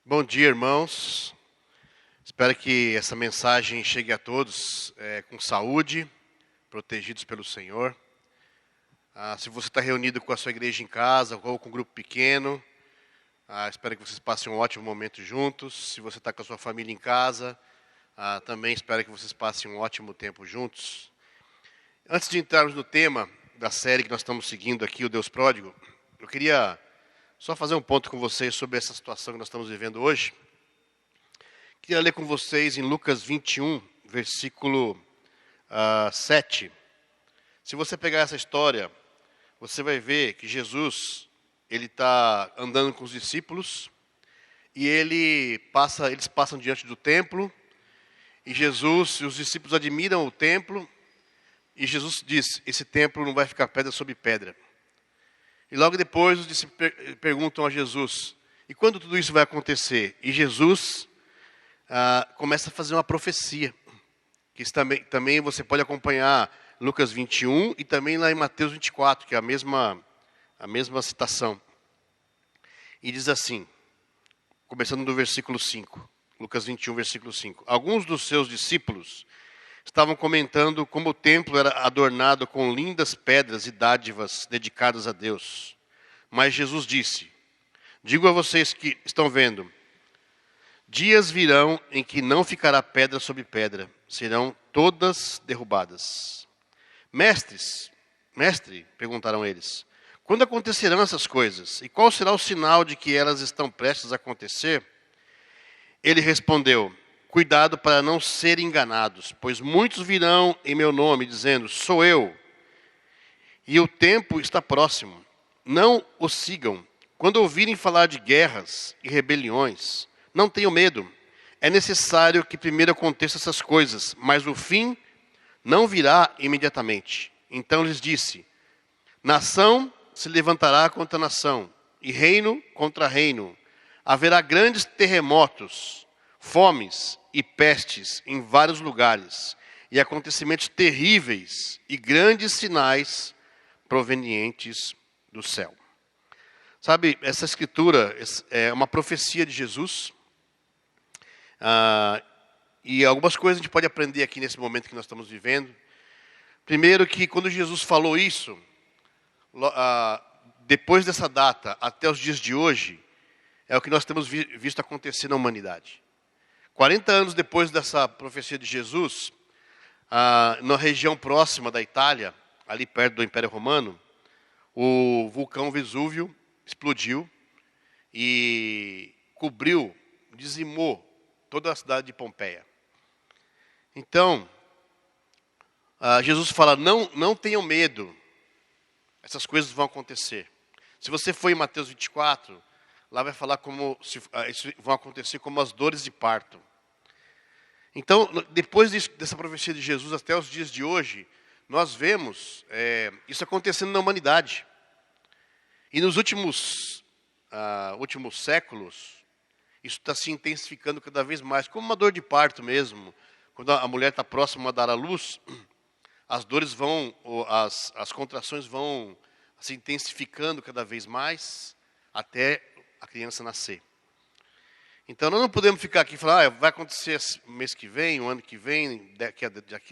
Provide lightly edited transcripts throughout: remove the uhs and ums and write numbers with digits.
Bom dia, irmãos. Espero que essa mensagem chegue a todos com saúde, protegidos pelo Senhor. Se você está reunido com a sua igreja em casa ou com um grupo pequeno, espero que vocês passem um ótimo momento juntos. Se você está com a sua família em casa, também espero que vocês passem um ótimo tempo juntos. Antes de entrarmos no tema da série que nós estamos seguindo aqui, o Deus Pródigo, eu queria só fazer um ponto com vocês sobre essa situação que nós estamos vivendo hoje. Queria ler com vocês em Lucas 21, versículo 7. Se você pegar essa história, você vai ver que Jesus, ele está andando com os discípulos e eles passam diante do templo e os discípulos admiram o templo e Jesus diz, esse templo não vai ficar pedra sobre pedra. E logo depois os discípulos perguntam a Jesus, e quando tudo isso vai acontecer? E Jesus começa a fazer uma profecia, que também você pode acompanhar Lucas 21 e também lá em Mateus 24, que é a mesma citação. E diz assim, começando do versículo 5, Lucas 21, versículo 5. Alguns dos seus discípulos estavam comentando como o templo era adornado com lindas pedras e dádivas dedicadas a Deus. Mas Jesus disse, digo a vocês que estão vendo, dias virão em que não ficará pedra sobre pedra, serão todas derrubadas. Mestre, perguntaram eles, quando acontecerão essas coisas? E qual será o sinal de que elas estão prestes a acontecer? Ele respondeu, cuidado para não serem enganados, pois muitos virão em meu nome, dizendo, sou eu. E o tempo está próximo. Não os sigam. Quando ouvirem falar de guerras e rebeliões, não tenham medo. É necessário que primeiro aconteçam essas coisas, mas o fim não virá imediatamente. Então lhes disse, nação se levantará contra nação, e reino contra reino. Haverá grandes terremotos, fomes e pestes em vários lugares, e acontecimentos terríveis e grandes sinais provenientes do céu. Sabe, essa escritura é uma profecia de Jesus, e algumas coisas a gente pode aprender aqui nesse momento que nós estamos vivendo. Primeiro que quando Jesus falou isso, depois dessa data até os dias de hoje, é o que nós temos visto acontecer na humanidade. 40 anos depois dessa profecia de Jesus, na região próxima da Itália, ali perto do Império Romano, o vulcão Vesúvio explodiu e dizimou toda a cidade de Pompeia. Então, Jesus fala, não tenham medo, essas coisas vão acontecer. Se você for em Mateus 24, lá vai falar como isso vão acontecer como as dores de parto. Então, depois dessa profecia de Jesus até os dias de hoje, nós vemos isso acontecendo na humanidade. E nos últimos séculos, isso está se intensificando cada vez mais, como uma dor de parto mesmo. Quando a mulher está próxima a dar à luz, as dores as contrações vão se intensificando cada vez mais, até a criança nascer. Então, nós não podemos ficar aqui e falar, vai acontecer mês que vem, o ano que vem, daqui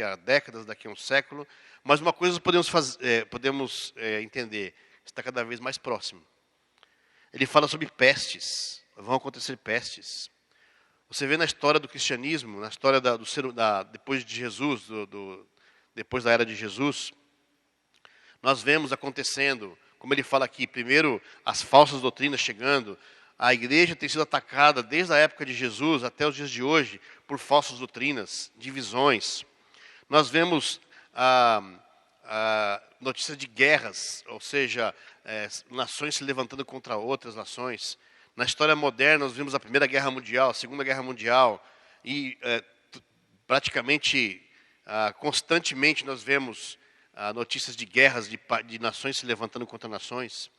a décadas, daqui a um século. Mas uma coisa podemos entender, está cada vez mais próximo. Ele fala sobre pestes, vão acontecer pestes. Você vê na história do cristianismo, na história depois de Jesus, depois da era de Jesus, nós vemos acontecendo, como ele fala aqui, primeiro as falsas doutrinas chegando. A igreja tem sido atacada desde a época de Jesus até os dias de hoje por falsas doutrinas, divisões. Nós vemos notícias de guerras, ou seja, nações se levantando contra outras nações. Na história moderna, nós vimos a Primeira Guerra Mundial, a Segunda Guerra Mundial, e praticamente, constantemente, nós vemos notícias de guerras, de nações se levantando contra nações.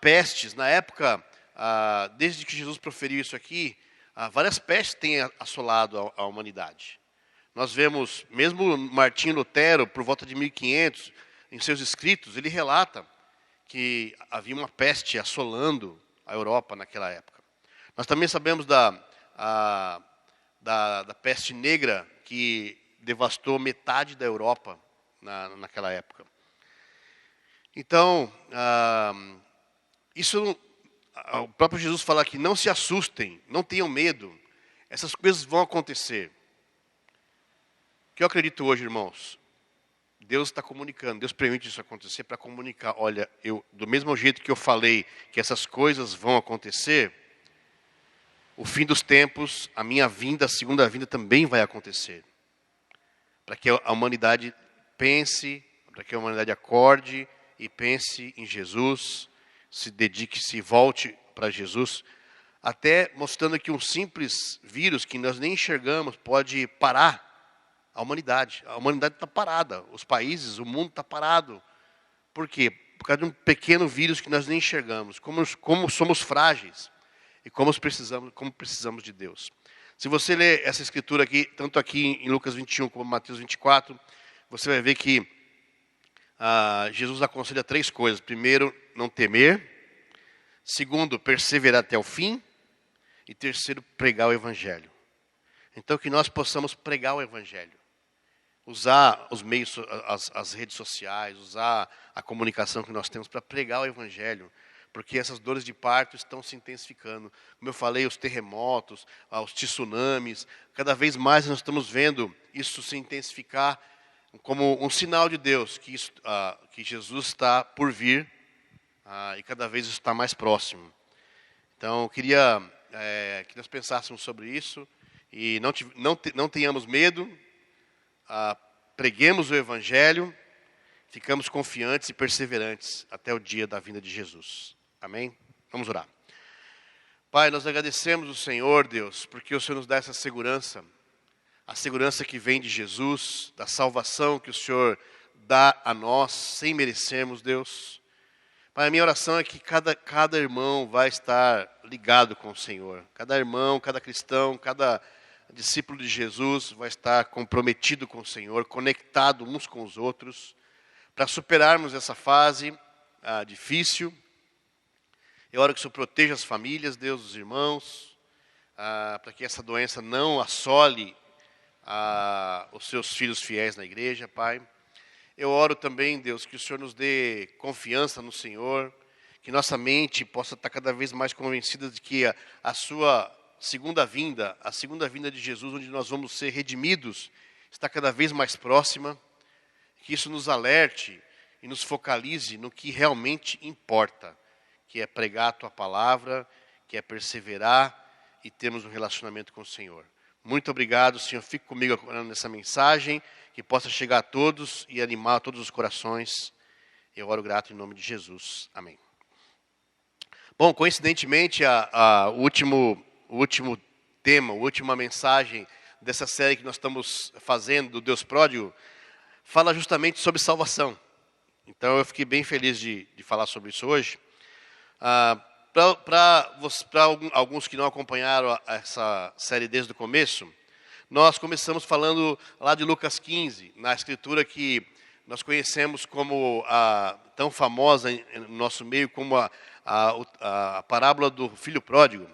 Pestes, na época, desde que Jesus proferiu isso aqui, várias pestes têm assolado a humanidade. Nós vemos, mesmo Martinho Lutero, por volta de 1500, em seus escritos, ele relata que havia uma peste assolando a Europa naquela época. Nós também sabemos da peste negra que devastou metade da Europa naquela época. Então, o próprio Jesus fala aqui, não se assustem, não tenham medo, essas coisas vão acontecer. O que eu acredito hoje, irmãos? Deus está comunicando, Deus permite isso acontecer para comunicar. Olha, do mesmo jeito que eu falei que essas coisas vão acontecer, o fim dos tempos, a minha vinda, a segunda vinda também vai acontecer. Para que a humanidade pense, para que a humanidade acorde e pense em Jesus, se dedique, se volte para Jesus, até mostrando que um simples vírus que nós nem enxergamos pode parar a humanidade. A humanidade está parada, os países, o mundo está parado. Por quê? Por causa de um pequeno vírus que nós nem enxergamos. Como somos frágeis e como precisamos de Deus. Se você ler essa escritura aqui, tanto aqui em Lucas 21 como Mateus 24, você vai ver que Jesus aconselha 3 coisas. Primeiro, não temer. Segundo, perseverar até o fim. E terceiro, pregar o Evangelho. Então, que nós possamos pregar o Evangelho. Usar os meios, as redes sociais, usar a comunicação que nós temos para pregar o Evangelho. Porque essas dores de parto estão se intensificando. Como eu falei, os terremotos, os tsunamis, cada vez mais nós estamos vendo isso se intensificar como um sinal de Deus, que Jesus está por vir e cada vez isso está mais próximo. Então, eu queria que nós pensássemos sobre isso e não tenhamos medo, preguemos o Evangelho, ficamos confiantes e perseverantes até o dia da vinda de Jesus. Amém? Vamos orar. Pai, nós agradecemos o Senhor, Deus, porque o Senhor nos dá essa segurança, a segurança que vem de Jesus, da salvação que o Senhor dá a nós, sem merecermos, Deus. Pai, a minha oração é que cada irmão vai estar ligado com o Senhor. Cada irmão, cada cristão, cada discípulo de Jesus vai estar comprometido com o Senhor, conectado uns com os outros, para superarmos essa fase difícil. Eu oro que o Senhor proteja as famílias, Deus, os irmãos, para que essa doença não assole os seus filhos fiéis na igreja, Pai. Eu oro também, Deus, que o Senhor nos dê confiança no Senhor, que nossa mente possa estar cada vez mais convencida de que a sua segunda vinda, a segunda vinda de Jesus, onde nós vamos ser redimidos, está cada vez mais próxima, que isso nos alerte e nos focalize no que realmente importa, que é pregar a Tua palavra, que é perseverar e termos um relacionamento com o Senhor. Muito obrigado, Senhor. Fique comigo nessa mensagem, que possa chegar a todos e animar todos os corações. Eu oro grato em nome de Jesus. Amém. Bom, coincidentemente, o último tema, a última mensagem dessa série que nós estamos fazendo, do Deus Pródigo, fala justamente sobre salvação. Então, eu fiquei bem feliz de falar sobre isso hoje. Para alguns que não acompanharam essa série desde o começo, nós começamos falando lá de Lucas 15, na escritura que nós conhecemos como tão famosa no nosso meio como a parábola do filho pródigo.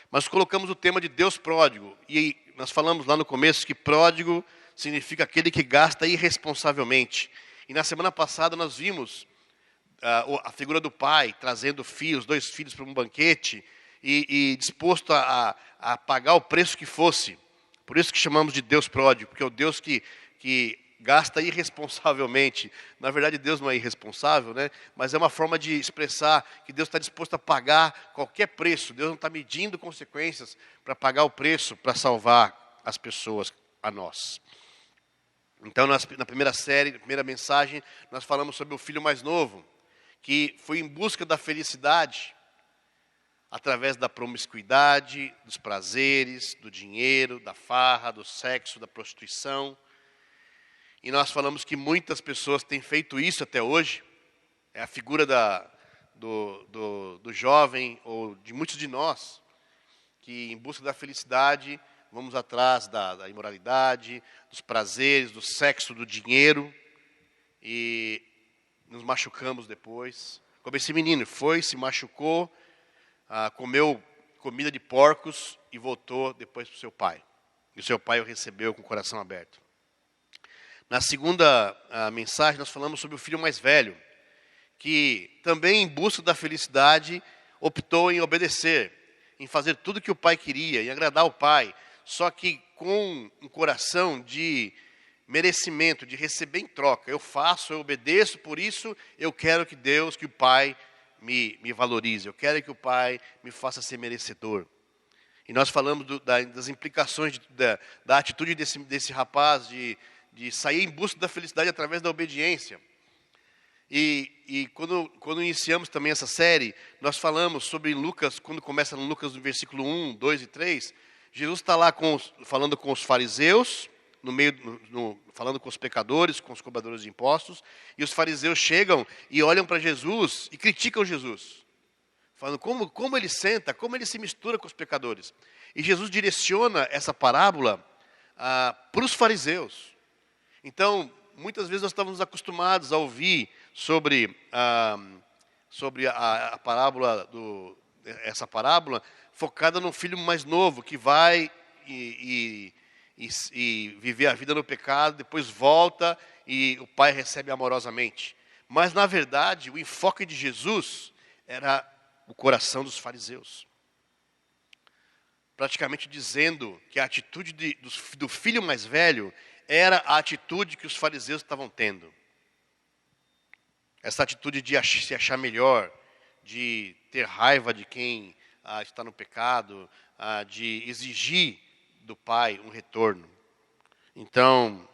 Mas colocamos o tema de Deus pródigo, e nós falamos lá no começo que pródigo significa aquele que gasta irresponsavelmente. E na semana passada nós vimos a figura do pai trazendo os 2 filhos para um banquete e disposto a pagar o preço que fosse. Por isso que chamamos de Deus pródigo, porque é o Deus que gasta irresponsavelmente. Na verdade, Deus não é irresponsável, né? Mas é uma forma de expressar que Deus está disposto a pagar qualquer preço. Deus não está medindo consequências para pagar o preço para salvar as pessoas, a nós. Então, na primeira série, na primeira mensagem, nós falamos sobre o filho mais novo, que foi em busca da felicidade, através da promiscuidade, dos prazeres, do dinheiro, da farra, do sexo, da prostituição. E nós falamos que muitas pessoas têm feito isso até hoje. É a figura do jovem, ou de muitos de nós, que em busca da felicidade, vamos atrás da imoralidade, dos prazeres, do sexo, do dinheiro, e nos machucamos depois. Como esse menino se machucou, comeu comida de porcos e voltou depois para o seu pai. E o seu pai o recebeu com o coração aberto. Na segunda mensagem, nós falamos sobre o filho mais velho, que também, em busca da felicidade, optou em obedecer, em fazer tudo o que o pai queria, em agradar o pai, só que com um coração de merecimento, de receber em troca. Eu faço, eu obedeço, por isso eu quero que Deus, que o pai me valorize, eu quero que o pai me faça ser merecedor. E nós falamos das implicações da atitude desse rapaz de sair em busca da felicidade através da obediência. E quando iniciamos também essa série, nós falamos sobre Lucas, quando começa no Lucas no versículo 1, 2 e 3, Jesus está lá falando com os fariseus, falando com os pecadores, com os cobradores de impostos, e os fariseus chegam e olham para Jesus e criticam Jesus, falando como ele senta, como ele se mistura com os pecadores. E Jesus direciona essa parábola para os fariseus. Então, muitas vezes nós estávamos acostumados a ouvir sobre a parábola, essa parábola focada no filho mais novo, que vai e viver a vida no pecado, depois volta e o pai recebe amorosamente. Mas, na verdade, o enfoque de Jesus era o coração dos fariseus. Praticamente dizendo que a atitude do filho mais velho era a atitude que os fariseus estavam tendo. Essa atitude de se achar melhor, de ter raiva de quem está no pecado, de exigir do pai um retorno. Então,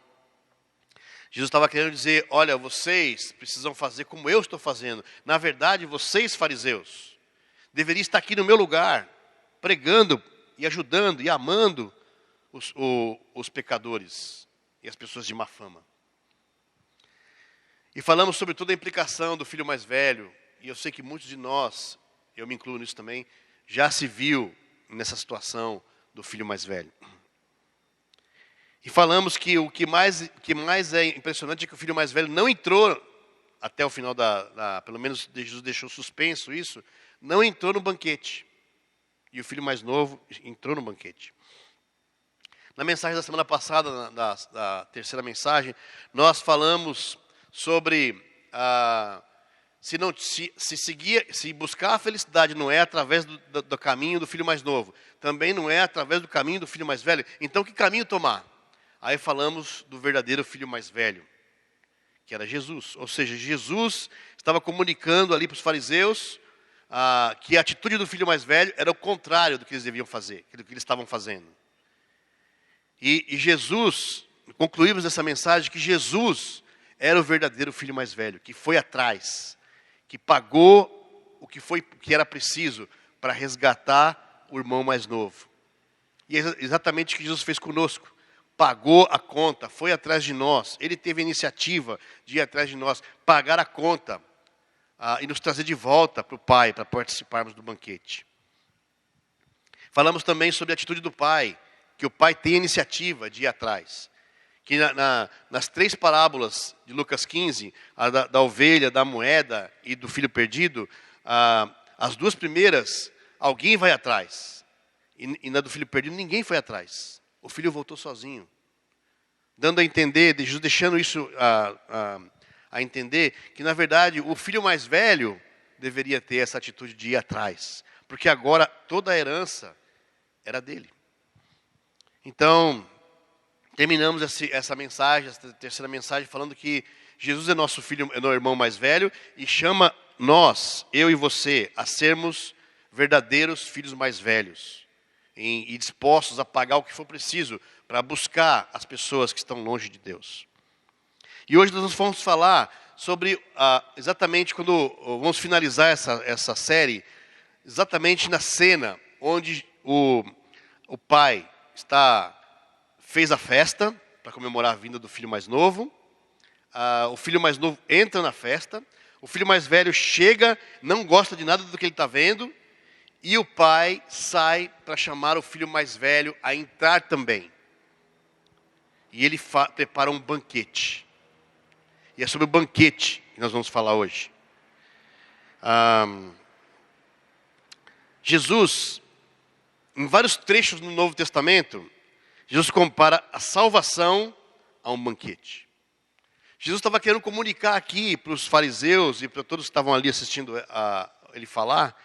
Jesus estava querendo dizer, olha, vocês precisam fazer como eu estou fazendo. Na verdade, vocês, fariseus, deveriam estar aqui no meu lugar, pregando e ajudando e amando os pecadores e as pessoas de má fama. E falamos sobre toda a implicação do filho mais velho. E eu sei que muitos de nós, eu me incluo nisso também, já se viu nessa situação do filho mais velho. E falamos que o que mais é impressionante é que o filho mais velho não entrou até o final pelo menos Jesus deixou suspenso isso, não entrou no banquete. E o filho mais novo entrou no banquete. Na mensagem da semana passada, da terceira mensagem, nós falamos sobre se buscar a felicidade não é através do caminho do filho mais novo, também não é através do caminho do filho mais velho, então que caminho tomar? Aí falamos do verdadeiro filho mais velho, que era Jesus. Ou seja, Jesus estava comunicando ali para os fariseus que a atitude do filho mais velho era o contrário do que eles deviam fazer, do que eles estavam fazendo. E Jesus, concluímos essa mensagem que Jesus era o verdadeiro filho mais velho, que foi atrás, que pagou o que era preciso para resgatar o irmão mais novo. E é exatamente o que Jesus fez conosco. Pagou a conta, foi atrás de nós. Ele teve a iniciativa de ir atrás de nós, pagar a conta e nos trazer de volta para o Pai, para participarmos do banquete. Falamos também sobre a atitude do Pai, que o Pai tem a iniciativa de ir atrás. Que nas três parábolas de Lucas 15, a da ovelha, da moeda e do filho perdido, as duas primeiras, alguém vai atrás. E na do filho perdido, ninguém foi atrás. O filho voltou sozinho. Dando a entender, Jesus deixando isso a entender, que na verdade o filho mais velho deveria ter essa atitude de ir atrás. Porque agora toda a herança era dele. Então, terminamos essa mensagem, essa terceira mensagem, falando que Jesus é nosso filho, é nosso irmão mais velho, e chama nós, eu e você, a sermos verdadeiros filhos mais velhos. E dispostos a pagar o que for preciso para buscar as pessoas que estão longe de Deus. E hoje nós vamos falar sobre, exatamente quando vamos finalizar essa série, exatamente na cena onde o pai fez a festa para comemorar a vinda do filho mais novo. O filho mais novo entra na festa, o filho mais velho chega, não gosta de nada do que ele está vendo, e o pai sai para chamar o filho mais velho a entrar também. E ele prepara um banquete. E é sobre o banquete que nós vamos falar hoje. Jesus, em vários trechos no Novo Testamento, Jesus compara a salvação a um banquete. Jesus estava querendo comunicar aqui para os fariseus e para todos que estavam ali assistindo ele falar,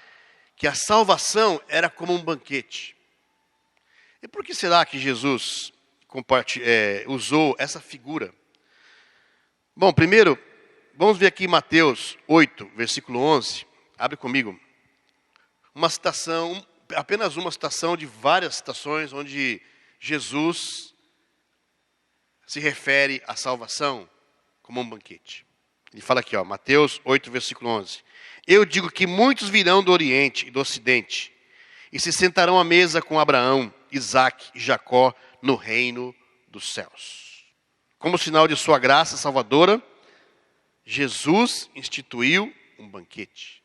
que a salvação era como um banquete. E por que será que Jesus usou essa figura? Bom, primeiro, vamos ver aqui Mateus 8, versículo 11. Abre comigo. Uma citação, apenas uma citação de várias citações onde Jesus se refere à salvação como um banquete. Ele fala aqui, Mateus 8, versículo 11. Eu digo que muitos virão do Oriente e do Ocidente e se sentarão à mesa com Abraão, Isaque e Jacó no reino dos céus. Como sinal de sua graça salvadora, Jesus instituiu um banquete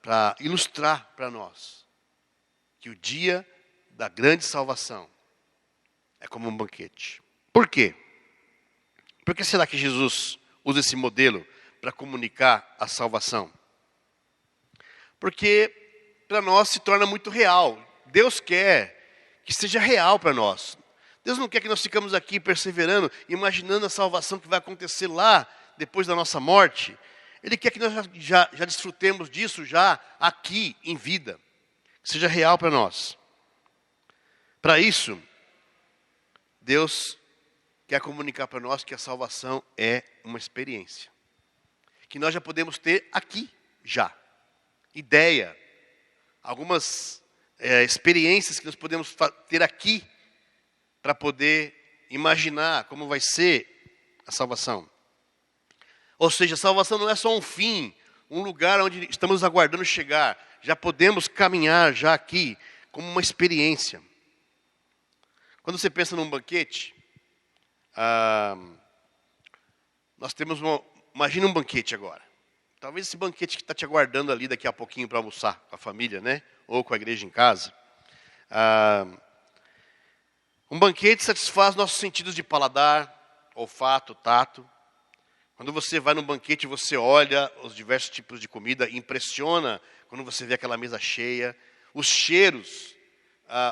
para ilustrar para nós que o dia da grande salvação é como um banquete. Por quê? Por que será que Jesus usa esse modelo para comunicar a salvação? Porque para nós se torna muito real. Deus quer que seja real para nós. Deus não quer que nós ficamos aqui perseverando, imaginando a salvação que vai acontecer lá, depois da nossa morte. Ele quer que nós já desfrutemos disso já aqui, em vida. Que seja real para nós. Para isso, Deus quer comunicar para nós que a salvação é uma experiência. Que nós já podemos ter aqui, já. Ideia. Algumas experiências que nós podemos ter aqui para poder imaginar como vai ser a salvação. Ou seja, a salvação não é só um fim, um lugar onde estamos aguardando chegar. Já podemos caminhar já aqui como uma experiência. Quando você pensa num banquete, nós temos imagina um banquete agora. Talvez esse banquete que está te aguardando ali daqui a pouquinho para almoçar com a família, né? Ou com a igreja em casa. Um banquete satisfaz nossos sentidos de paladar, olfato, tato. Quando você vai num banquete, você olha os diversos tipos de comida, impressiona quando você vê aquela mesa cheia. Os cheiros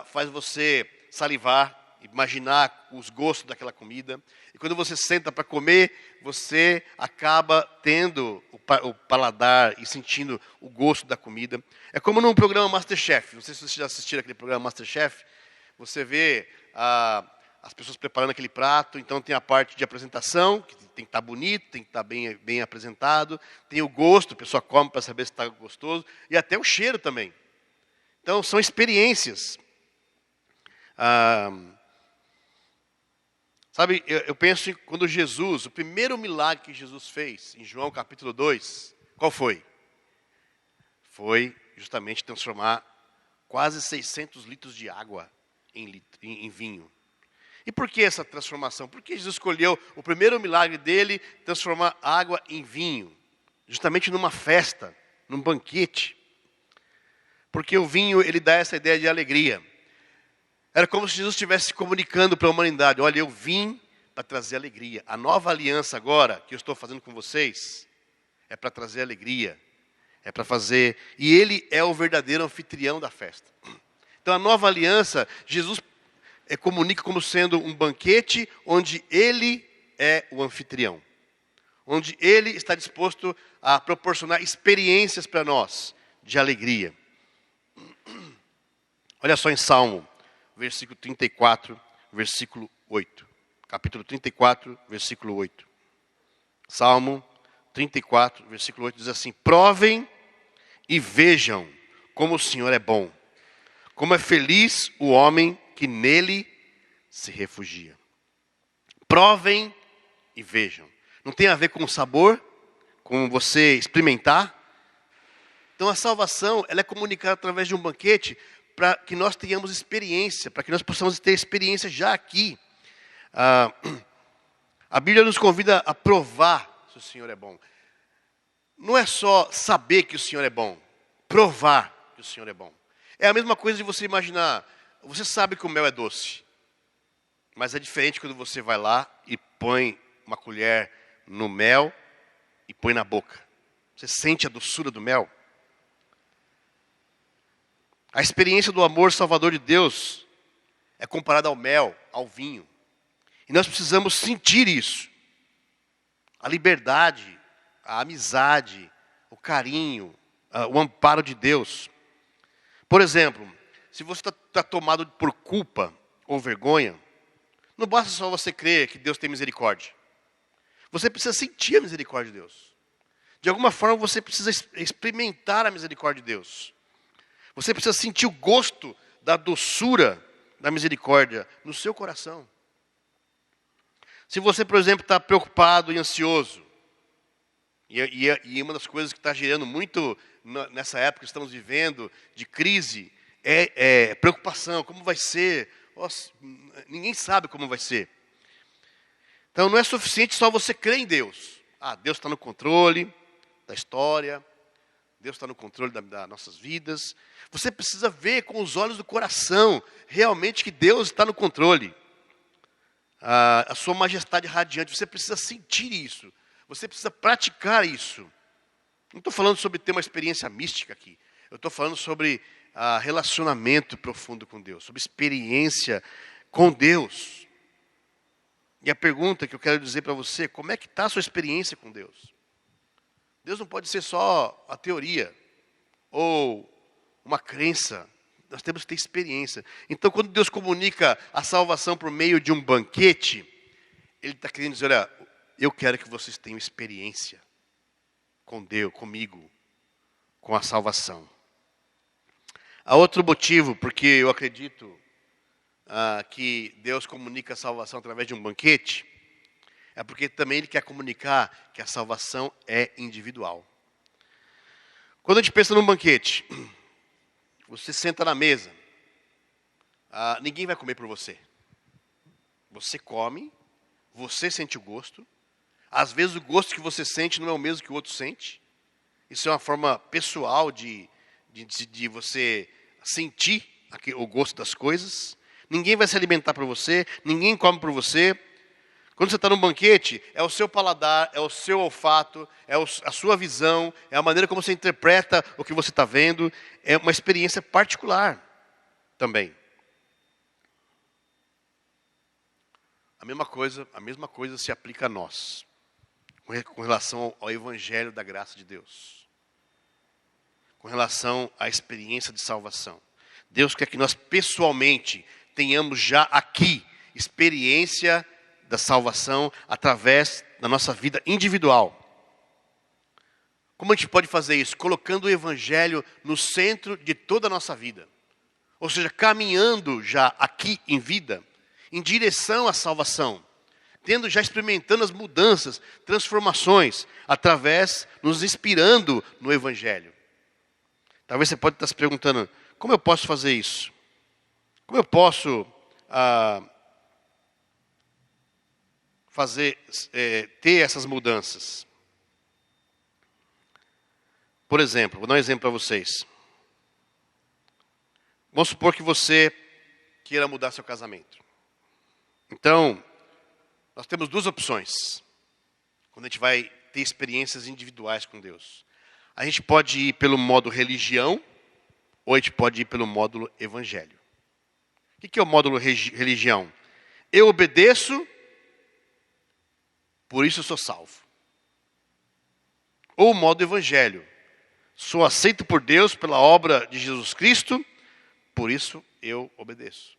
faz você salivar, imaginar os gostos daquela comida. E quando você senta para comer, você acaba tendo o paladar e sentindo o gosto da comida. É como num programa MasterChef. Não sei se vocês já assistiram aquele programa MasterChef. Você vê as pessoas preparando aquele prato. Então tem a parte de apresentação, que tem que estar bonito, tem que estar bem apresentado. Tem o gosto, a pessoa come para saber se está gostoso. E até o cheiro também. Então são experiências. Sabe, eu penso em quando Jesus, o primeiro milagre que Jesus fez, em João capítulo 2, qual foi? Foi justamente transformar quase 600 litros de água em vinho. E por que essa transformação? Porque Jesus escolheu o primeiro milagre dele, transformar água em vinho. Justamente numa festa, num banquete. Porque o vinho, ele dá essa ideia de alegria. Era como se Jesus estivesse comunicando para a humanidade. Olha, eu vim para trazer alegria. A nova aliança agora, que eu estou fazendo com vocês, é para trazer alegria. É para fazer... E ele é o verdadeiro anfitrião da festa. Então a nova aliança, Jesus comunica como sendo um banquete onde ele é o anfitrião. Onde ele está disposto a proporcionar experiências para nós de alegria. Olha só em Salmo. Versículo 34, versículo 8. Capítulo 34, versículo 8. Salmo 34, versículo 8 diz assim: provem e vejam como o Senhor é bom. Como é feliz o homem que nele se refugia. Provem e vejam. Não tem a ver com o sabor, com você experimentar. Então a salvação, ela é comunicada através de um banquete, para que nós tenhamos experiência, para que nós possamos ter experiência já aqui. A Bíblia nos convida a provar se o Senhor é bom. Não é só saber que o Senhor é bom, provar que o Senhor é bom. É a mesma coisa de você imaginar, você sabe que o mel é doce, mas é diferente quando você vai lá e põe uma colher no mel e põe na boca. Você sente a doçura do mel. A experiência do amor salvador de Deus é comparada ao mel, ao vinho. E nós precisamos sentir isso. A liberdade, a amizade, o carinho, o amparo de Deus. Por exemplo, se você está tomado por culpa ou vergonha, não basta só você crer que Deus tem misericórdia. Você precisa sentir a misericórdia de Deus. De alguma forma você precisa experimentar a misericórdia de Deus. Você precisa sentir o gosto da doçura da misericórdia no seu coração. Se você, por exemplo, está preocupado e ansioso, e uma das coisas que está gerando muito nessa época que estamos vivendo, de crise, é preocupação. Como vai ser? Nossa, ninguém sabe como vai ser. Então não é suficiente só você crer em Deus. Deus está no controle da história, Deus está no controle das nossas vidas. Você precisa ver com os olhos do coração, realmente que Deus está no controle. A sua majestade radiante, você precisa sentir isso. Você precisa praticar isso. Não estou falando sobre ter uma experiência mística aqui. Eu estou falando sobre relacionamento profundo com Deus, sobre experiência com Deus. E a pergunta que eu quero dizer para você, como é que está a sua experiência com Deus? Deus não pode ser só a teoria, ou uma crença. Nós temos que ter experiência. Então, quando Deus comunica a salvação por meio de um banquete, Ele está querendo dizer, olha, eu quero que vocês tenham experiência com Deus, comigo, com a salvação. Há outro motivo, porque eu acredito que Deus comunica a salvação através de um banquete, é porque também Ele quer comunicar que a salvação é individual. Quando a gente pensa num banquete, você senta na mesa, ninguém vai comer por você. Você come, você sente o gosto. Às vezes o gosto que você sente não é o mesmo que o outro sente. Isso é uma forma pessoal de você sentir o gosto das coisas. Ninguém vai se alimentar por você, ninguém come por você. Quando você está num banquete, é o seu paladar, é o seu olfato, é a sua visão, é a maneira como você interpreta o que você está vendo. É uma experiência particular também. A mesma coisa se aplica a nós, com relação ao Evangelho da graça de Deus. Com relação à experiência de salvação. Deus quer que nós pessoalmente tenhamos já aqui experiência da salvação através da nossa vida individual. Como a gente pode fazer isso? Colocando o Evangelho no centro de toda a nossa vida. Ou seja, caminhando já aqui em vida, em direção à salvação. Já experimentando as mudanças, transformações, nos inspirando no Evangelho. Talvez você pode estar se perguntando, como eu posso fazer isso? Como eu posso ter essas mudanças? Por exemplo, vou dar um exemplo para vocês. Vamos supor que você queira mudar seu casamento. Então, nós temos duas opções. Quando a gente vai ter experiências individuais com Deus. A gente pode ir pelo módulo religião, ou a gente pode ir pelo módulo evangelho. O que é o módulo religião? Eu obedeço, por isso eu sou salvo. Ou o módulo evangelho. Sou aceito por Deus pela obra de Jesus Cristo, por isso eu obedeço.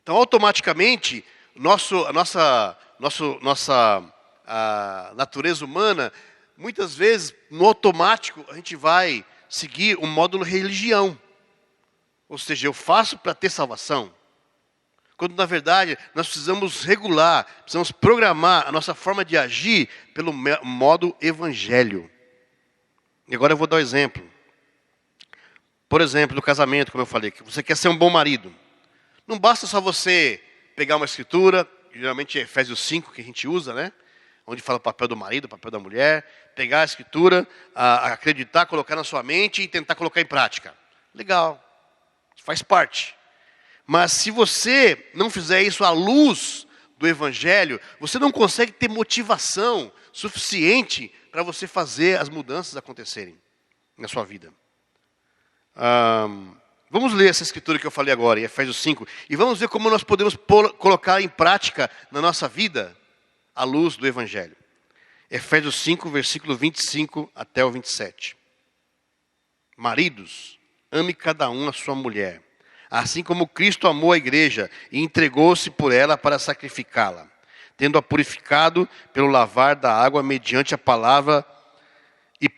Então, automaticamente, a nossa natureza humana, muitas vezes, no automático, a gente vai seguir o módulo religião. Ou seja, eu faço para ter salvação. Quando, na verdade, nós precisamos regular, precisamos programar a nossa forma de agir pelo modo evangelho. E agora eu vou dar um exemplo. Por exemplo, no casamento, como eu falei, que você quer ser um bom marido. Não basta só você pegar uma escritura, geralmente é Efésios 5 que a gente usa, né? Onde fala o papel do marido, o papel da mulher. Pegar a escritura, acreditar, colocar na sua mente e tentar colocar em prática. Legal, faz parte. Mas se você não fizer isso à luz do Evangelho, você não consegue ter motivação suficiente para você fazer as mudanças acontecerem na sua vida. Vamos ler essa escritura que eu falei agora, em Efésios 5, e vamos ver como nós podemos colocar em prática na nossa vida à luz do Evangelho. Efésios 5, versículo 25 até o 27. Maridos, ame cada um a sua mulher, assim como Cristo amou a igreja e entregou-se por ela para sacrificá-la, tendo-a purificado pelo lavar da água mediante a palavra e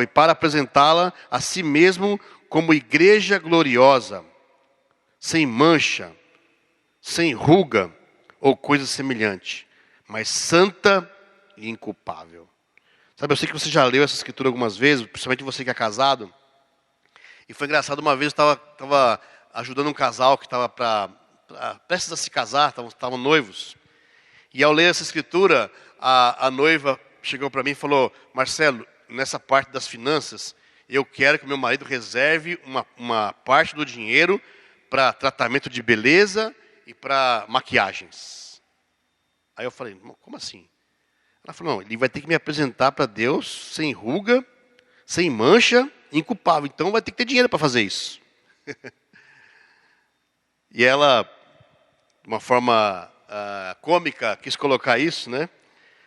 para apresentá-la a si mesmo como igreja gloriosa, sem mancha, sem ruga ou coisa semelhante, mas santa e inculpável. Sabe, eu sei que você já leu essa escritura algumas vezes, principalmente você que é casado. E foi engraçado, uma vez eu estava ajudando um casal que estava prestes a se casar, estavam noivos. E ao ler essa escritura, a noiva chegou para mim e falou: Marcelo, nessa parte das finanças, eu quero que meu marido reserve uma parte do dinheiro para tratamento de beleza e para maquiagens. Aí eu falei: como assim? Ela falou: não, ele vai ter que me apresentar para Deus sem ruga, sem mancha, inculpável. Então vai ter que ter dinheiro para fazer isso. E ela, de uma forma cômica, quis colocar isso, né?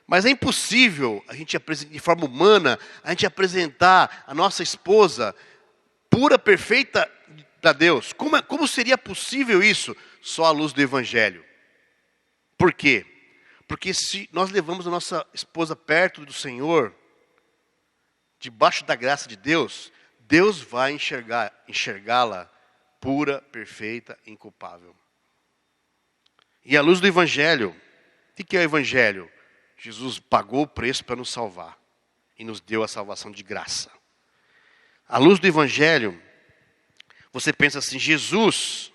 Mas é impossível a gente, de forma humana, a gente apresentar a nossa esposa pura, perfeita para Deus. Como seria possível isso? Só à luz do Evangelho. Por quê? Porque se nós levamos a nossa esposa perto do Senhor, debaixo da graça de Deus, Deus vai enxergá-la pura, perfeita, inculpável. E à luz do Evangelho, o que é o Evangelho? Jesus pagou o preço para nos salvar e nos deu a salvação de graça. À luz do Evangelho, você pensa assim: Jesus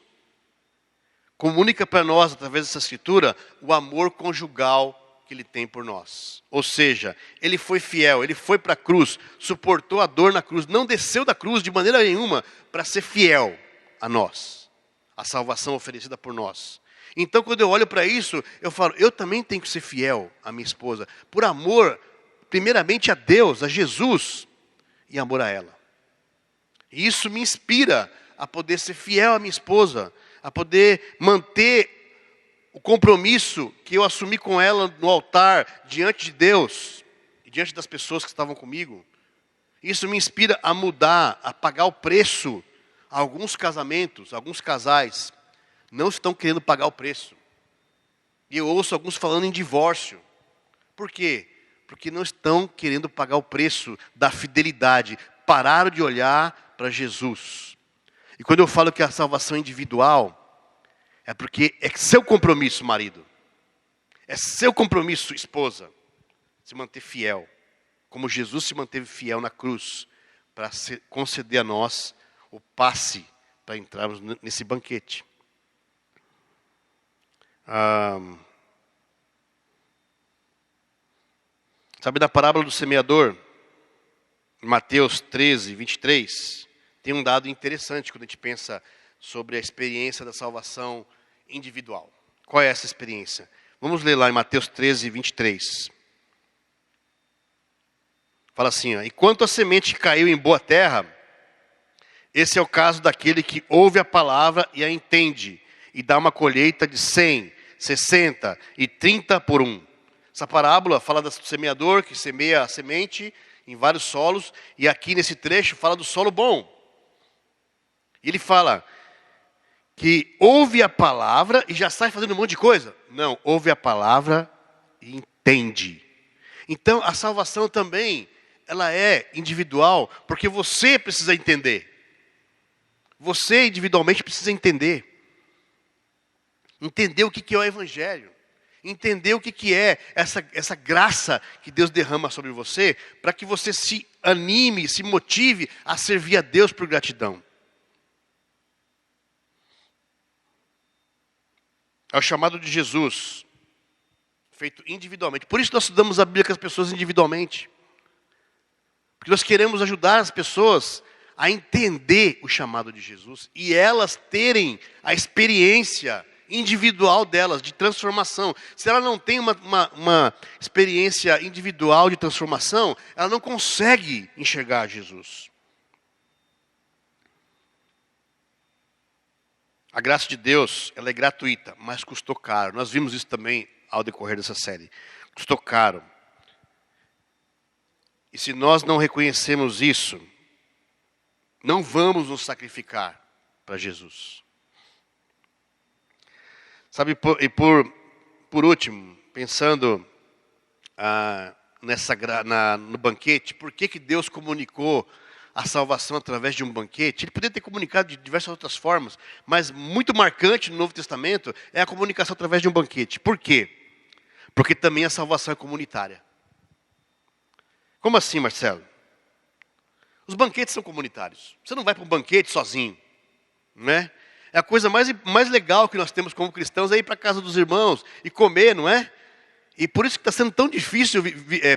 comunica para nós, através dessa escritura, o amor conjugal que Ele tem por nós. Ou seja, Ele foi fiel, Ele foi para a cruz, suportou a dor na cruz, não desceu da cruz de maneira nenhuma para ser fiel a nós, a salvação oferecida por nós. Então, quando eu olho para isso, eu falo: eu também tenho que ser fiel à minha esposa, por amor, primeiramente a Deus, a Jesus, e amor a ela. E isso me inspira a poder ser fiel à minha esposa, a poder manter o compromisso que eu assumi com ela no altar, diante de Deus, e diante das pessoas que estavam comigo. Isso me inspira a mudar, a pagar o preço. Alguns casamentos, alguns casais, não estão querendo pagar o preço. E eu ouço alguns falando em divórcio. Por quê? Porque não estão querendo pagar o preço da fidelidade. Pararam de olhar para Jesus. E quando eu falo que a salvação é individual, é porque é seu compromisso, marido. É seu compromisso, esposa, se manter fiel. Como Jesus se manteve fiel na cruz, para conceder a nós o passe para entrarmos nesse banquete. Sabe da parábola do semeador? Em Mateus 13, 23, tem um dado interessante quando a gente pensa sobre a experiência da salvação individual. Qual é essa experiência? Vamos ler lá em Mateus 13, 23. Fala assim: e quanto a semente que caiu em boa terra, esse é o caso daquele que ouve a palavra e a entende, e dá uma colheita de 100, 60 e 30 por 1. Essa parábola fala do semeador que semeia a semente em vários solos, e aqui nesse trecho fala do solo bom. E ele fala que ouve a palavra e já sai fazendo um monte de coisa. Não, ouve a palavra e entende. Então a salvação também, ela é individual, porque você precisa entender. Você individualmente precisa entender. Entender o que é o Evangelho. Entender o que é essa graça que Deus derrama sobre você, para que você se anime, se motive a servir a Deus por gratidão. É o chamado de Jesus, feito individualmente. Por isso nós estudamos a Bíblia com as pessoas individualmente. Porque nós queremos ajudar as pessoas a entender o chamado de Jesus e elas terem a experiência individual delas, de transformação. Se ela não tem uma experiência individual de transformação, ela não consegue enxergar Jesus. A graça de Deus, ela é gratuita, mas custou caro. Nós vimos isso também ao decorrer dessa série. Custou caro. E se nós não reconhecemos isso, não vamos nos sacrificar para Jesus. Sabe, por último, pensando no banquete, por que Deus comunicou a salvação através de um banquete? Ele poderia ter comunicado de diversas outras formas, mas muito marcante no Novo Testamento é a comunicação através de um banquete. Por quê? Porque também a salvação é comunitária. Como assim, Marcelo? Os banquetes são comunitários. Você não vai para um banquete sozinho, né? É a coisa mais legal que nós temos como cristãos é ir para a casa dos irmãos e comer, não é? E por isso que está sendo tão difícil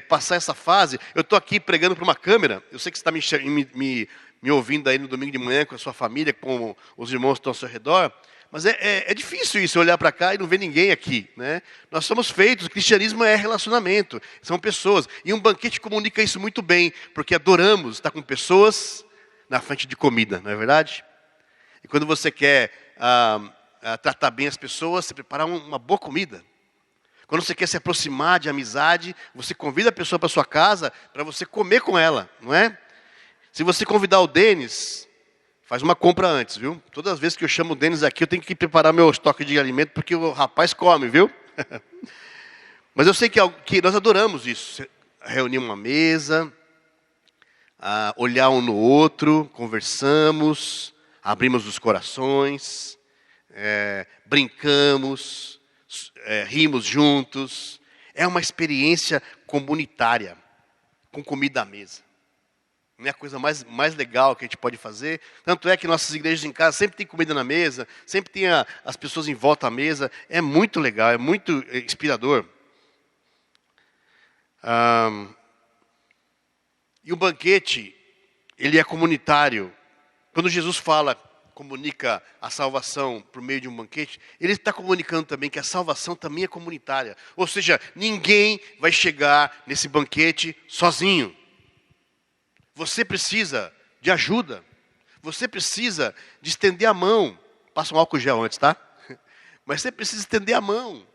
passar essa fase. Eu estou aqui pregando para uma câmera. Eu sei que você está me ouvindo aí no domingo de manhã com a sua família, com os irmãos que estão ao seu redor. Mas é difícil isso, olhar para cá e não ver ninguém aqui, né? Nós somos feitos, o cristianismo é relacionamento, são pessoas. E um banquete comunica isso muito bem, porque adoramos estar com pessoas na frente de comida, não é verdade? E quando você quer tratar bem as pessoas, você prepara uma boa comida. Quando você quer se aproximar de amizade, você convida a pessoa para sua casa para você comer com ela, não é? Se você convidar o Denis, faz uma compra antes, viu? Todas as vezes que eu chamo o Denis aqui, eu tenho que preparar meu estoque de alimento, porque o rapaz come, viu? Mas eu sei que nós adoramos isso. Reunir uma mesa, olhar um no outro, conversamos, abrimos os corações, brincamos, rimos juntos. É uma experiência comunitária, com comida à mesa. Não é a coisa mais legal que a gente pode fazer. Tanto é que nossas igrejas em casa sempre tem comida na mesa, sempre tem as pessoas em volta à mesa. É muito legal, é muito inspirador. E o banquete, ele é comunitário. Quando Jesus comunica a salvação por meio de um banquete, ele está comunicando também que a salvação também é comunitária. Ou seja, ninguém vai chegar nesse banquete sozinho. Você precisa de ajuda. Você precisa de estender a mão. Passa um álcool gel antes, tá? Mas você precisa estender a mão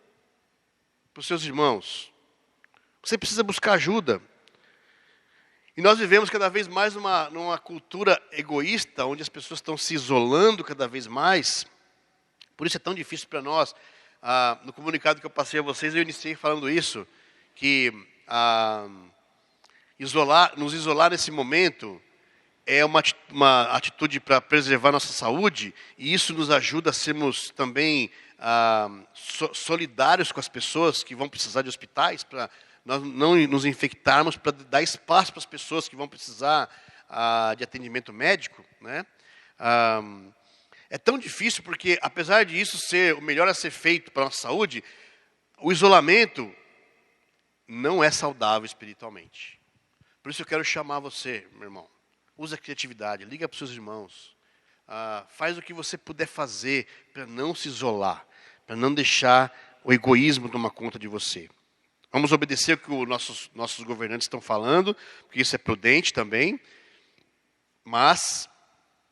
para os seus irmãos. Você precisa buscar ajuda. E nós vivemos cada vez mais numa cultura egoísta, onde as pessoas estão se isolando cada vez mais. Por isso é tão difícil para nós. No comunicado que eu passei a vocês, eu iniciei falando isso, que nos isolar nesse momento é uma atitude para preservar nossa saúde, e isso nos ajuda a sermos também solidários com as pessoas que vão precisar de hospitais, para nós não nos infectarmos, para dar espaço para as pessoas que vão precisar de atendimento médico, né? É tão difícil porque, apesar disso ser o melhor a ser feito para a nossa saúde, o isolamento não é saudável espiritualmente. Por isso eu quero chamar você, meu irmão. Usa a criatividade, liga para os seus irmãos. Faz o que você puder fazer para não se isolar, para não deixar o egoísmo tomar conta de você. Vamos obedecer o que os nossos governantes estão falando, porque isso é prudente também. Mas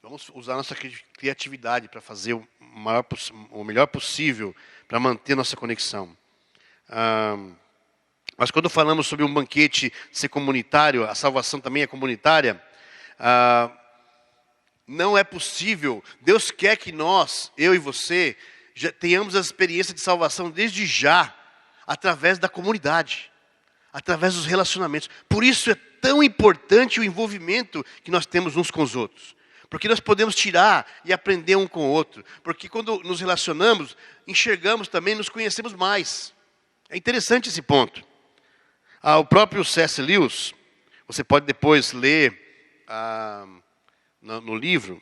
vamos usar nossa criatividade para fazer o melhor possível para manter nossa conexão. Mas quando falamos sobre um banquete ser comunitário, a salvação também é comunitária, não é possível. Deus quer que nós, eu e você, já tenhamos a experiência de salvação desde já, através da comunidade, através dos relacionamentos. Por isso é tão importante o envolvimento que nós temos uns com os outros. Porque nós podemos tirar e aprender um com o outro. Porque quando nos relacionamos, enxergamos também, nos conhecemos mais. É interessante esse ponto. O próprio C.S. Lewis, você pode depois ler no livro,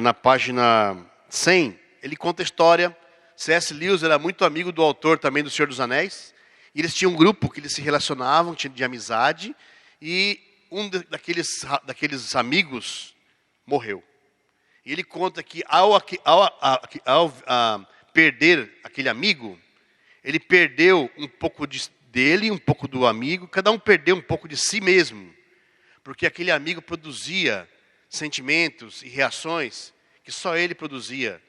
na página 100, ele conta a história. C.S. Lewis era muito amigo do autor também do Senhor dos Anéis, e eles tinham um grupo que eles se relacionavam, de amizade, e um daqueles amigos morreu. E ele conta que ao perder aquele amigo, ele perdeu um pouco dele, um pouco do amigo, cada um perdeu um pouco de si mesmo, porque aquele amigo produzia sentimentos e reações que só ele produzia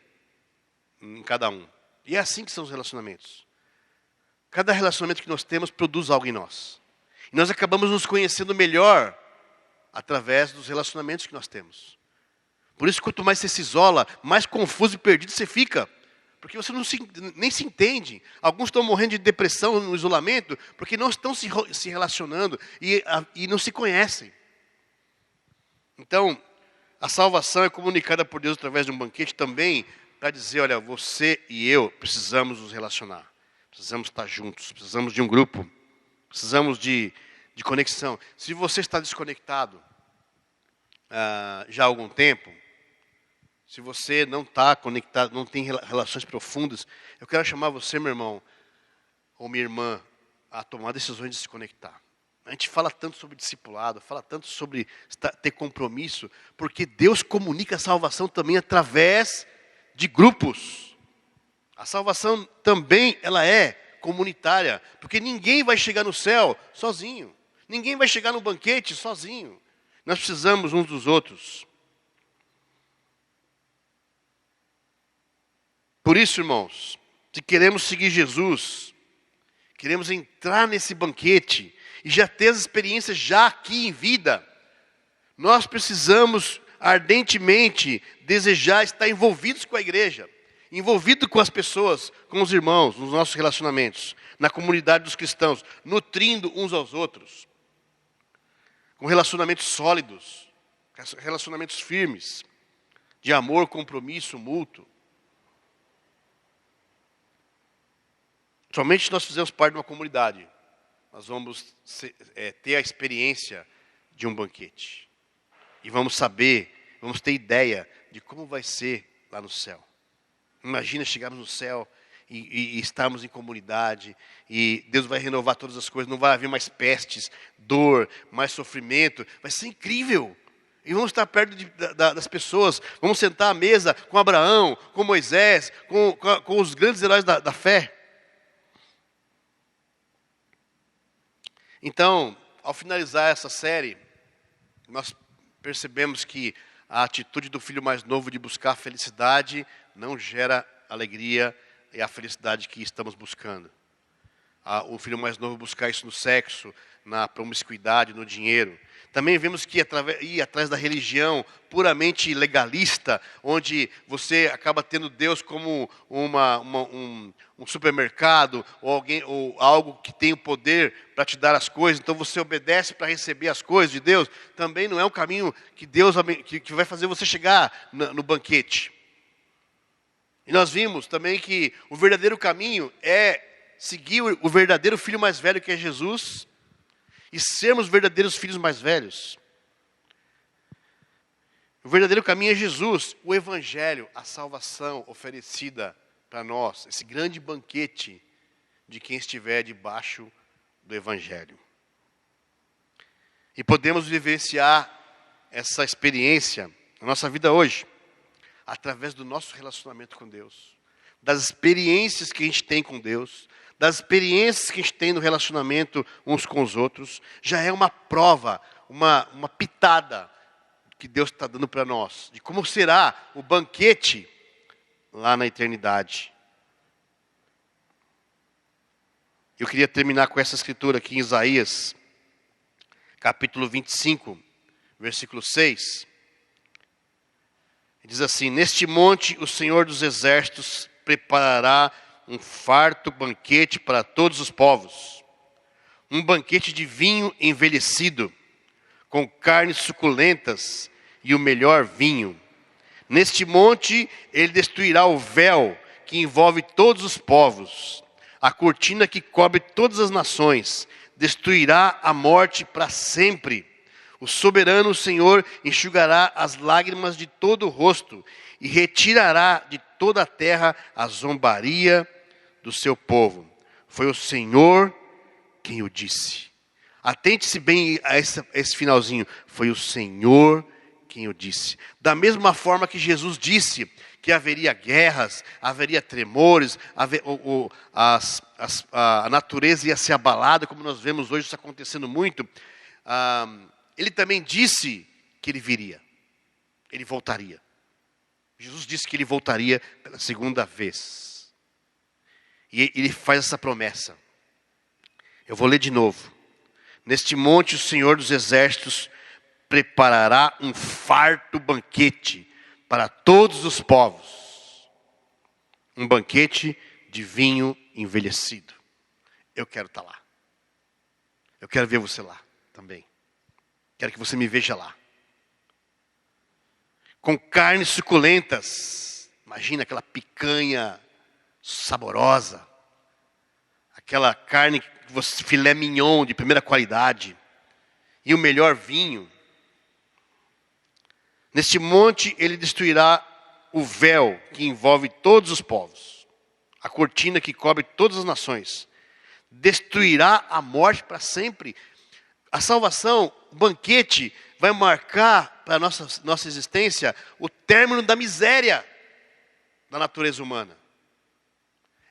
em cada um. E é assim que são os relacionamentos. Cada relacionamento que nós temos produz algo em nós. E nós acabamos nos conhecendo melhor através dos relacionamentos que nós temos. Por isso, quanto mais você se isola, mais confuso e perdido você fica. Porque você nem se entende. Alguns estão morrendo de depressão no isolamento porque não estão se relacionando e não se conhecem. Então, a salvação é comunicada por Deus através de um banquete também para dizer, olha, você e eu precisamos nos relacionar. Precisamos estar juntos, precisamos de um grupo, precisamos de conexão. Se você está desconectado já há algum tempo, se você não está conectado, não tem relações profundas, eu quero chamar você, meu irmão, ou minha irmã, a tomar decisões de se conectar. A gente fala tanto sobre discipulado, fala tanto sobre ter compromisso, porque Deus comunica a salvação também através de grupos. A salvação também, ela é comunitária, porque ninguém vai chegar no céu sozinho. Ninguém vai chegar no banquete sozinho. Nós precisamos uns dos outros. Por isso, irmãos, se queremos seguir Jesus, queremos entrar nesse banquete e já ter as experiências já aqui em vida, nós precisamos ardentemente desejar estar envolvidos com a igreja, envolvido com as pessoas, com os irmãos, nos nossos relacionamentos, na comunidade dos cristãos, nutrindo uns aos outros, com relacionamentos sólidos, relacionamentos firmes, de amor, compromisso mútuo. Somente se nós fizermos parte de uma comunidade, nós vamos ter a experiência de um banquete. E vamos saber, vamos ter ideia de como vai ser lá no céu. Imagina chegarmos no céu e estarmos em comunidade, e Deus vai renovar todas as coisas, não vai haver mais pestes, dor, mais sofrimento. Vai ser incrível. E vamos estar perto das pessoas, vamos sentar à mesa com Abraão, com Moisés, com os grandes heróis da fé. Então, ao finalizar essa série, nós percebemos que a atitude do filho mais novo de buscar a felicidade não gera alegria e a felicidade que estamos buscando. O filho mais novo buscar isso no sexo, na promiscuidade, no dinheiro. Também vemos que ir atrás da religião puramente legalista, onde você acaba tendo Deus como um supermercado, ou algo que tem o poder para te dar as coisas, então você obedece para receber as coisas de Deus, também não é um caminho que Deus que vai fazer você chegar no banquete. E nós vimos também que o verdadeiro caminho é seguir o verdadeiro filho mais velho, que é Jesus, e sermos verdadeiros filhos mais velhos. O verdadeiro caminho é Jesus, o Evangelho, a salvação oferecida para nós, esse grande banquete de quem estiver debaixo do Evangelho. E podemos vivenciar essa experiência na nossa vida hoje, através do nosso relacionamento com Deus, das experiências que a gente tem com Deus, das experiências que a gente tem no relacionamento uns com os outros, já é uma prova, uma pitada que Deus está dando para nós, de como será o banquete lá na eternidade. Eu queria terminar com essa escritura aqui em Isaías, capítulo 25, versículo 6. Diz assim: neste monte o Senhor dos Exércitos preparará um farto banquete para todos os povos, um banquete de vinho envelhecido, com carnes suculentas e o melhor vinho. Neste monte ele destruirá o véu que envolve todos os povos, a cortina que cobre todas as nações, destruirá a morte para sempre. O soberano Senhor enxugará as lágrimas de todo o rosto e retirará de toda a terra a zombaria do seu povo. Foi o Senhor quem o disse. Atente-se bem a esse finalzinho. Foi o Senhor quem o disse. Da mesma forma que Jesus disse que haveria guerras, haveria tremores, a natureza ia ser abalada, como nós vemos hoje isso acontecendo muito. Ele também disse que ele viria, ele voltaria. Jesus disse que ele voltaria pela segunda vez. E ele faz essa promessa. Eu vou ler de novo. Neste monte o Senhor dos Exércitos preparará um farto banquete para todos os povos. Um banquete de vinho envelhecido. Eu quero estar lá. Eu quero ver você lá também. Quero que você me veja lá. Com carnes suculentas. Imagina aquela picanha saborosa. Aquela carne, filé mignon de primeira qualidade. E o melhor vinho. Neste monte ele destruirá o véu que envolve todos os povos. A cortina que cobre todas as nações. Destruirá a morte para sempre. A salvação, o banquete, vai marcar para a nossa existência o término da miséria da natureza humana.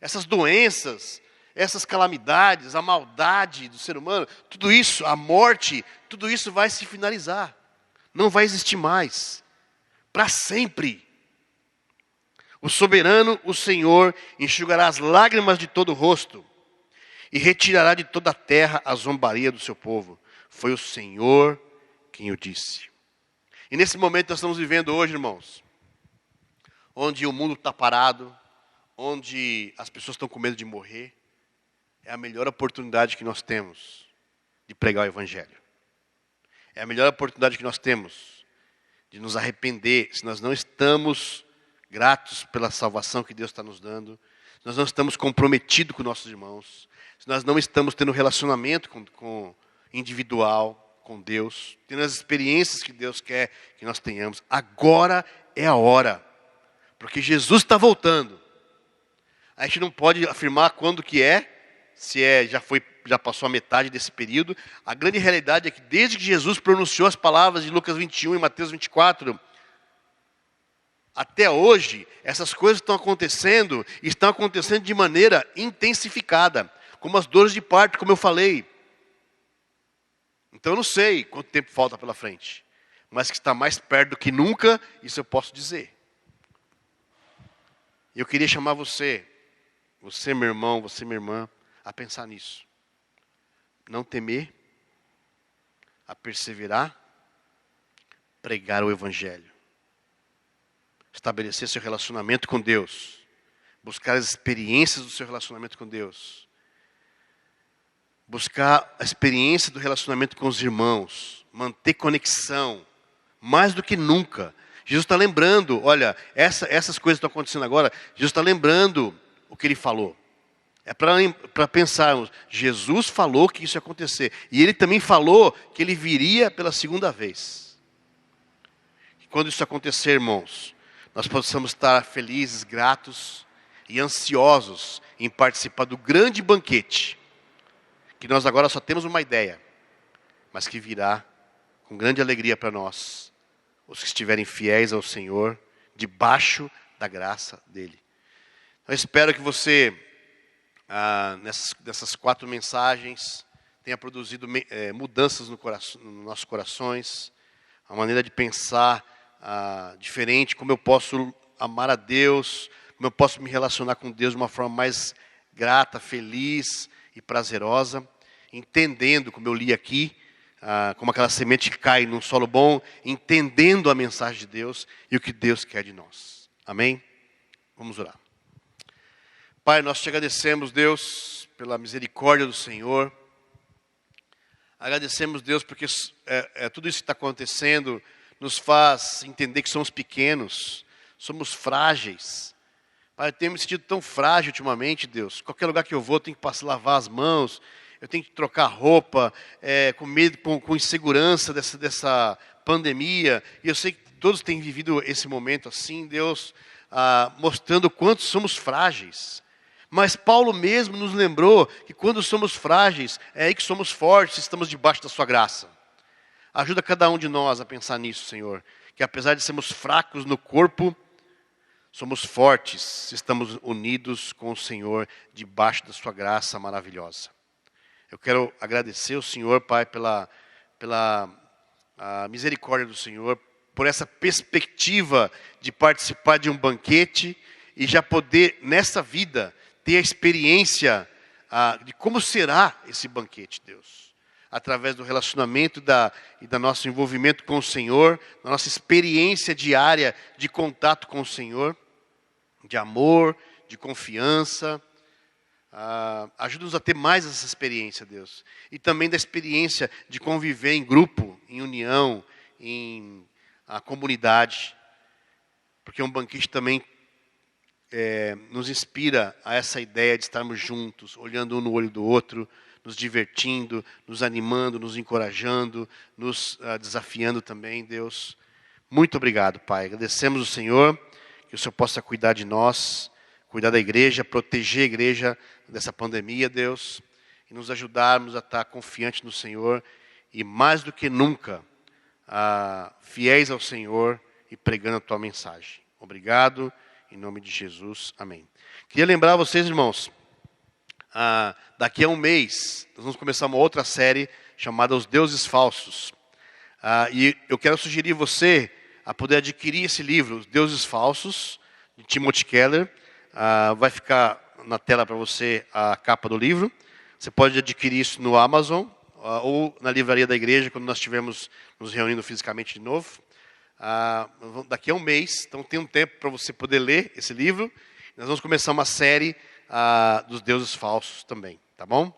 Essas doenças, essas calamidades, a maldade do ser humano, tudo isso, a morte, tudo isso vai se finalizar. Não vai existir mais. Para sempre. O soberano, o Senhor, enxugará as lágrimas de todo o rosto e retirará de toda a terra a zombaria do seu povo. Foi o Senhor quem o disse. E nesse momento nós estamos vivendo hoje, irmãos, onde o mundo está parado, onde as pessoas estão com medo de morrer, é a melhor oportunidade que nós temos de pregar o Evangelho. É a melhor oportunidade que nós temos de nos arrepender, se nós não estamos gratos pela salvação que Deus está nos dando, se nós não estamos comprometidos com nossos irmãos, se nós não estamos tendo relacionamento com individual, com Deus, tendo as experiências que Deus quer que nós tenhamos. Agora é a hora, porque Jesus está voltando. A gente não pode afirmar quando que é, já passou a metade desse período. A grande realidade é que desde que Jesus pronunciou as palavras de Lucas 21 e Mateus 24, até hoje, essas coisas estão acontecendo de maneira intensificada, como as dores de parto, como eu falei. Então eu não sei quanto tempo falta pela frente, mas que está mais perto do que nunca, isso eu posso dizer. Eu queria chamar você meu irmão, você minha irmã, a pensar nisso. Não temer, a perseverar, pregar o Evangelho. Estabelecer seu relacionamento com Deus. Buscar as experiências do seu relacionamento com Deus. Buscar a experiência do relacionamento com os irmãos. Manter conexão. Mais do que nunca. Jesus está lembrando, olha, essas coisas que estão acontecendo agora, Jesus está lembrando o que ele falou. É para pensarmos, Jesus falou que isso ia acontecer. E ele também falou que ele viria pela segunda vez. E quando isso acontecer, irmãos, nós possamos estar felizes, gratos e ansiosos em participar do grande banquete, que nós agora só temos uma ideia, mas que virá com grande alegria para nós, os que estiverem fiéis ao Senhor, debaixo da graça dEle. Eu espero que você, nessas 4 mensagens, tenha produzido mudanças nos nossos corações, a maneira de pensar diferente, como eu posso amar a Deus, como eu posso me relacionar com Deus de uma forma mais grata, feliz e prazerosa, entendendo, como eu li aqui, como aquela semente que cai num solo bom, entendendo a mensagem de Deus e o que Deus quer de nós. Amém? Vamos orar. Pai, nós te agradecemos, Deus, pela misericórdia do Senhor. Agradecemos, Deus, porque tudo isso que está acontecendo nos faz entender que somos pequenos, somos frágeis. Pai, eu tenho me sentido tão frágil ultimamente, Deus. Qualquer lugar que eu vou, eu tenho que lavar as mãos, eu tenho que trocar roupa, com medo, com insegurança dessa pandemia. E eu sei que todos têm vivido esse momento assim, Deus, mostrando o quanto somos frágeis. Mas Paulo mesmo nos lembrou que quando somos frágeis, é aí que somos fortes, estamos debaixo da sua graça. Ajuda cada um de nós a pensar nisso, Senhor. Que apesar de sermos fracos no corpo, somos fortes, estamos unidos com o Senhor, debaixo da sua graça maravilhosa. Eu quero agradecer ao Senhor, Pai, pela misericórdia do Senhor, por essa perspectiva de participar de um banquete e já poder, nessa vida, ter a experiência de como será esse banquete, Deus. Através do relacionamento e do nosso envolvimento com o Senhor, da nossa experiência diária de contato com o Senhor, de amor, de confiança. Ajuda-nos a ter mais essa experiência, Deus. E também da experiência de conviver em grupo, em união, em comunidade. Porque um banquete também nos inspira a essa ideia de estarmos juntos, olhando um no olho do outro, nos divertindo, nos animando, nos encorajando, nos desafiando também, Deus. Muito obrigado, Pai. Agradecemos o Senhor, que o Senhor possa cuidar de nós, cuidar da igreja, proteger a igreja dessa pandemia, Deus, e nos ajudarmos a estar confiantes no Senhor e, mais do que nunca, fiéis ao Senhor e pregando a Tua mensagem. Obrigado, em nome de Jesus. Amém. Queria lembrar vocês, irmãos, daqui a um mês, nós vamos começar uma outra série chamada Os Deuses Falsos. E eu quero sugerir você a poder adquirir esse livro, Os Deuses Falsos, de Timothy Keller. Vai ficar na tela para você a capa do livro. Você pode adquirir isso no Amazon ou na livraria da igreja, quando nós estivermos nos reunindo fisicamente de novo. Daqui a um mês, então tem um tempo para você poder ler esse livro. Nós vamos começar uma série dos deuses falsos também, tá bom?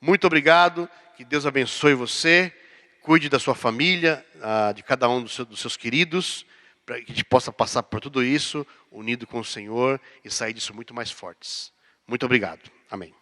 Muito obrigado, que Deus abençoe você, cuide da sua família, de cada um dos seus queridos, para que a gente possa passar por tudo isso, unido com o Senhor, e sair disso muito mais fortes. Muito obrigado. Amém.